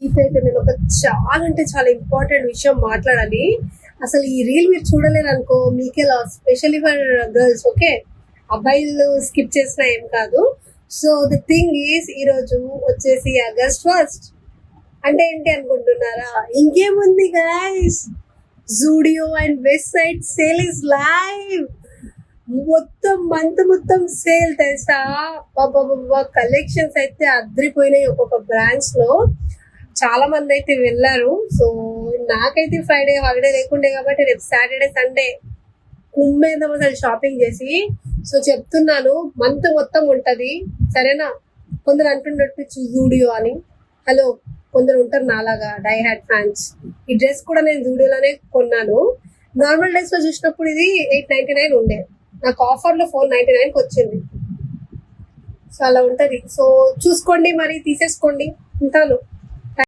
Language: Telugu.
ఇప్పుడైతే నేను ఒక చాలా అంటే చాలా ఇంపార్టెంట్ విషయం మాట్లాడాలి. అసలు ఈ రీల్ మీరు చూడలేరు అనుకో మీకే loss, specially for girls. Okay, అబ్బాయిలు స్కిప్ చేసినా ఏం కాదు. సో ద థింగ్ ఈస్, ఈరోజు వచ్చేసి August 1st. అంటే ఏంటి అనుకుంటున్నారా? ఇంకేముంది guys, Zudio and west side sale is live. మొత్తం మంత్ మొత్తం సేల్ తెలుసా. కలెక్షన్స్ అయితే అద్రిపోయినాయి ఒక్కొక్క బ్రాండ్స్ లో. చాలా మంది అయితే వెళ్ళారు. సో నాకైతే ఫ్రైడే హాలిడే లేకుండే కాబట్టి రేపు సాటర్డే సండే కుమ్మేద్దాం అసలు షాపింగ్ చేసి. సో చెప్తున్నాను, మంత్ మొత్తం ఉంటది, సరేనా? కొందరు అంటున్నట్టు జూడియో అని. హలో, కొందరు ఉంటారు నాలాగా డై హ్యాడ్ ఫ్యాన్స్. ఈ డ్రెస్ కూడా నేను జూడియోలోనే కొన్నాను. నార్మల్ డేస్ లో చూసినప్పుడు ఇది 899 ఉండే, నాకు ఆఫర్ లో 499కి వచ్చింది. సో అలా ఉంటది. సో చూసుకోండి, మరి తీసేసుకోండి. ఉంటాను.